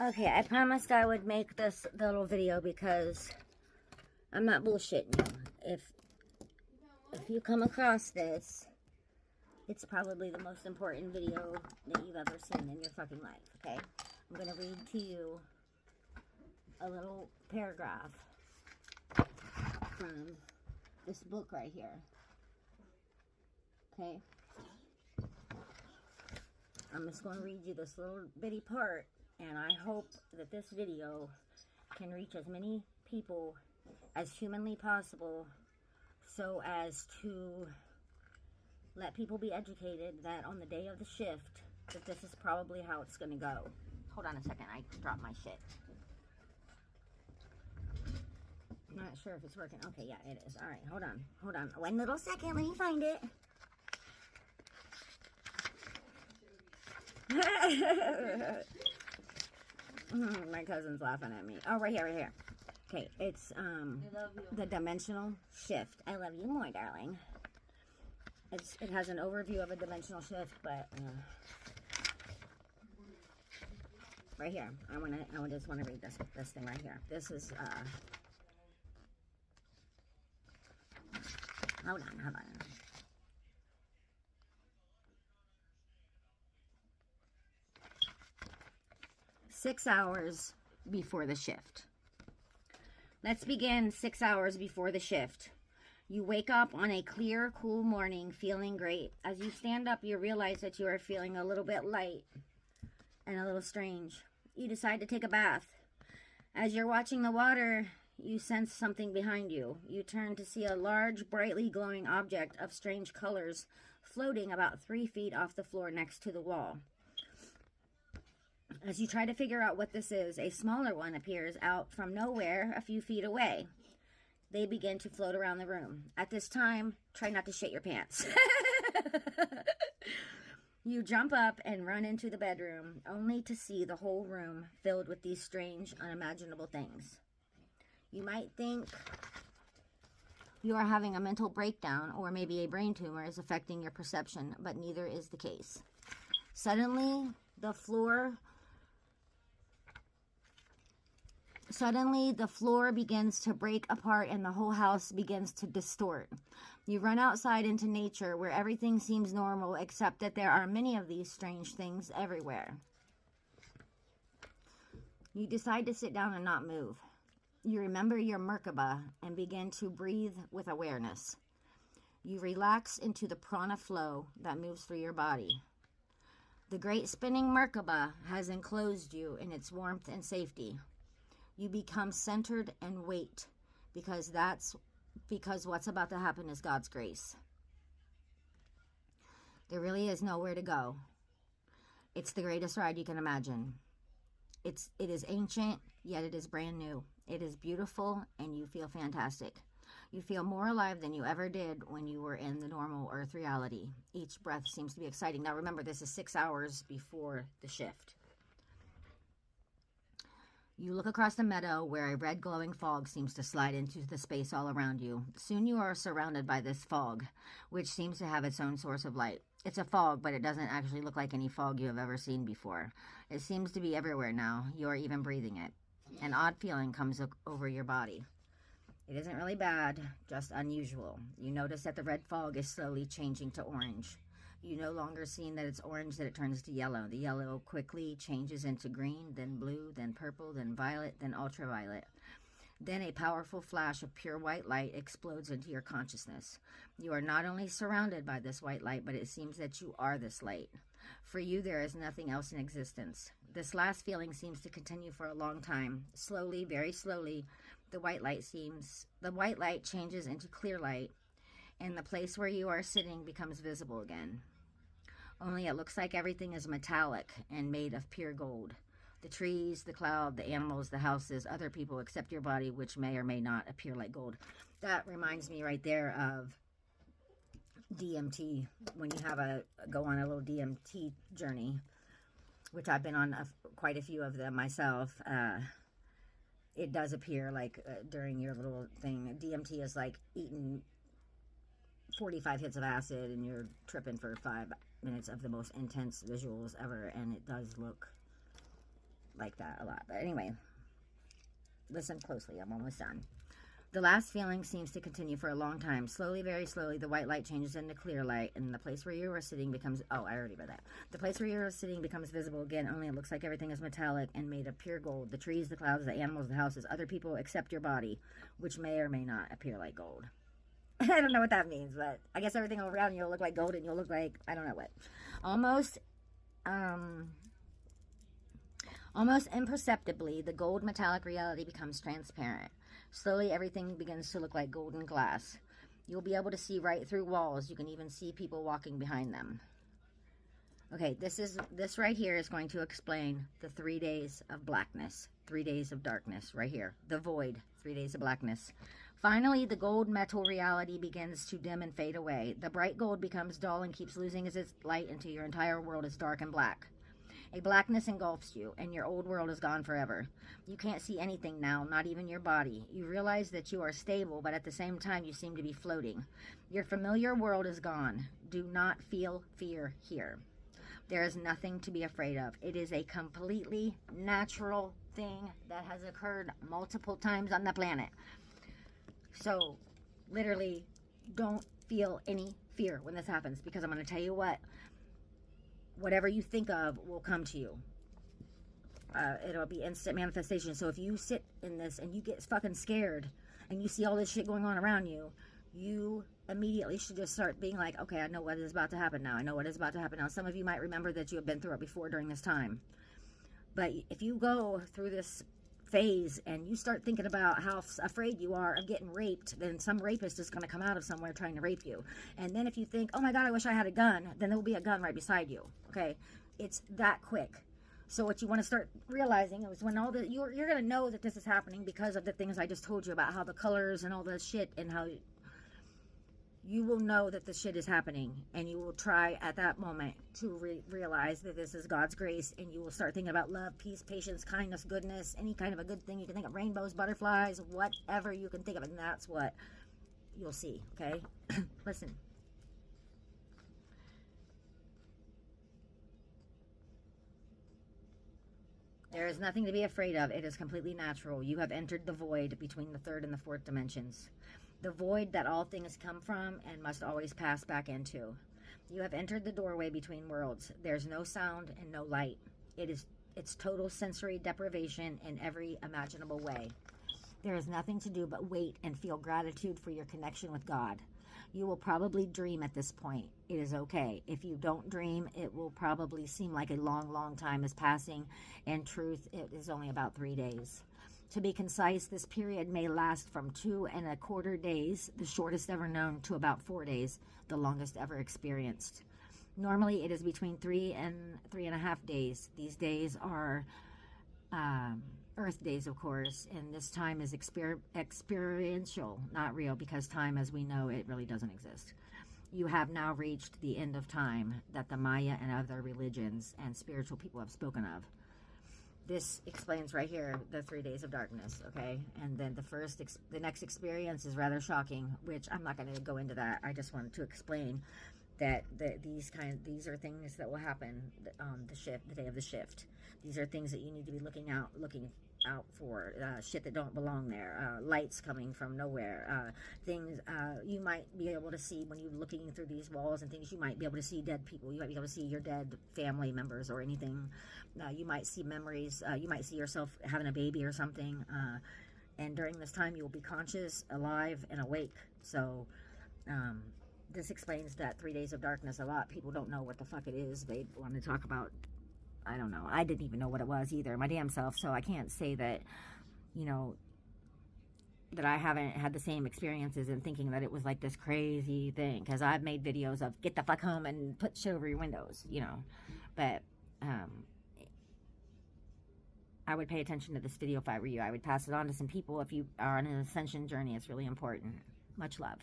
Okay, I promised I would make this little video because I'm not bullshitting you. If you come across this, it's probably the most important video that you've ever seen in your fucking life, okay? I'm going to read to you a little paragraph from this book right here, okay? I'm just going to read you this little bitty part, and I hope that this video can reach as many people as humanly possible so as to let people be educated that on the day of the shift, that this is probably how it's going to go. Hold on a second, I dropped my shit. I'm not sure if it's working. Okay, yeah, it is. All right, hold on. One little second, let me find it. My cousin's laughing at me. Oh, right here. Okay, it's the dimensional shift. I love you more, darling. It has an overview of a dimensional shift, but right here, I just want to read this thing right here. This is hold on. 6 hours before the shift. Let's begin 6 hours before the shift. You wake up on a clear, cool morning feeling great. As you stand up, you realize that you are feeling a little bit light and a little strange. You decide to take a bath. As you're watching the water, you sense something behind you. You turn to see a large, brightly glowing object of strange colors floating about 3 feet off the floor next to the wall. As you try to figure out what this is, a smaller one appears out from nowhere a few feet away. They begin to float around the room. At this time, try not to shit your pants. You jump up and run into the bedroom, only to see the whole room filled with these strange, unimaginable things. You might think you are having a mental breakdown, or maybe a brain tumor is affecting your perception, but neither is the case. Suddenly, the floor begins to break apart and the whole house begins to distort. You run outside into nature where everything seems normal except that there are many of these strange things everywhere. You decide to sit down and not move. You remember your Merkaba and begin to breathe with awareness. You relax into the prana flow that moves through your body. The great spinning Merkaba has enclosed you in its warmth and safety. You become centered and wait because what's about to happen is God's grace. There really is nowhere to go. It's the greatest ride you can imagine. It is ancient, yet it is brand new. It is beautiful, and you feel fantastic. You feel more alive than you ever did when you were in the normal earth reality. Each breath seems to be exciting. Now remember, this is 6 hours before the shift. You look across the meadow where a red glowing fog seems to slide into the space all around you. Soon you are surrounded by this fog, which seems to have its own source of light. It's a fog, but it doesn't actually look like any fog you have ever seen before. It seems to be everywhere now. You are even breathing it. An odd feeling comes over your body. It isn't really bad, just unusual. You notice that the red fog is slowly changing to orange. You no longer see that it's orange, that it turns to yellow. The yellow quickly changes into green, then blue, then purple, then violet, then ultraviolet. Then a powerful flash of pure white light explodes into your consciousness. You are not only surrounded by this white light, but it seems that you are this light. For you, there is nothing else in existence. This last feeling seems to continue for a long time. Slowly, very slowly, the white light changes into clear light, and the place where you are sitting becomes visible again. Only it looks like everything is metallic and made of pure gold. The trees, the cloud, the animals, the houses, other people except your body, which may or may not appear like gold. That reminds me right there of DMT, when you go on a little DMT journey, which I've been on quite a few of them myself. It does appear like during your little thing. DMT is like eating 45 hits of acid and you're tripping for 5 minutes of the most intense visuals ever, and it does look like that a lot. But anyway, listen closely. I'm almost done. The last feeling seems to continue for a long time. Slowly, very slowly, the white light changes into clear light, and the place where you are sitting becomes... Oh, I already read that. The place where you are sitting becomes visible again, only it looks like everything is metallic and made of pure gold. The trees, the clouds, the animals, the houses, other people except your body, which may or may not appear like gold. I don't know what that means, but I guess everything around you will look like gold, and you'll look like... I don't know what. Almost imperceptibly, the gold metallic reality becomes transparent. Slowly, everything begins to look like golden glass. You'll be able to see right through walls. You can even see people walking behind them. Okay, this right here is going to explain the 3 days of blackness, 3 days of darkness, right here. The void, 3 days of blackness. Finally, the gold metal reality begins to dim and fade away. The bright gold becomes dull and keeps losing its light until your entire world is dark and black. A blackness engulfs you, and your old world is gone forever. You can't see anything now, not even your body. You realize that you are stable, but at the same time you seem to be floating. Your familiar world is gone. Do not feel fear here. There is nothing to be afraid of. It is a completely natural thing that has occurred multiple times on the planet. So, literally, don't feel any fear when this happens, because I'm going to tell you what. Whatever you think of will come to you. It'll be instant manifestation. So if you sit in this and you get fucking scared and you see all this shit going on around you, you immediately should just start being like, okay, I know what is about to happen now. I know what is about to happen now. Some of you might remember that you have been through it before during this time. But if you go through this phase and you start thinking about how afraid you are of getting raped, then some rapist is going to come out of somewhere trying to rape you. And then if you think, oh my God, I wish I had a gun, then there will be a gun right beside you. Okay, it's that quick. So what you want to start realizing is when all the you're going to know that this is happening because of the things I just told you about, how the colors and all the shit, and how you will know that this shit is happening, and you will try at that moment to realize that this is God's grace, and you will start thinking about love, peace, patience, kindness, goodness, any kind of a good thing you can think of, rainbows, butterflies, whatever you can think of, and that's what you'll see, okay? Listen. There is nothing to be afraid of. It is completely natural. You have entered the void between the third and the fourth dimensions. The void that all things come from and must always pass back into. You have entered the doorway between worlds. There's no sound and no light. It's total sensory deprivation in every imaginable way. There is nothing to do but wait and feel gratitude for your connection with God. You will probably dream at this point. It is okay. If you don't dream, it will probably seem like a long, long time is passing. In truth, it is only about 3 days. To be concise, this period may last from 2¼ days, the shortest ever known, to about 4 days, the longest ever experienced. Normally, it is between 3 and 3½ days. These days are Earth days, of course, and this time is experiential, not real, because time, as we know, it really doesn't exist. You have now reached the end of time that the Maya and other religions and spiritual people have spoken of. This explains right here the 3 days of darkness, okay? And then the next experience is rather shocking, which I'm not going to go into that. I just wanted to explain that these are things that will happen on the day of the shift. These are things that you need to be looking out for, shit that don't belong there, lights coming from nowhere, things you might be able to see when you're looking through these walls and things. You might be able to see dead people. You might be able to see your dead family members or anything. You might see memories. You might see yourself having a baby or something. And during this time, you will be conscious, alive, and awake. So this explains that 3 days of darkness a lot. People don't know what the fuck it is. They want to talk about, I don't know. I didn't even know what it was either, my damn self. So I can't say that, that I haven't had the same experiences and thinking that it was like this crazy thing. Because I've made videos of get the fuck home and put shit over your windows, But I would pay attention to this video if I were you. I would pass it on to some people if you are on an ascension journey. It's really important. Much love.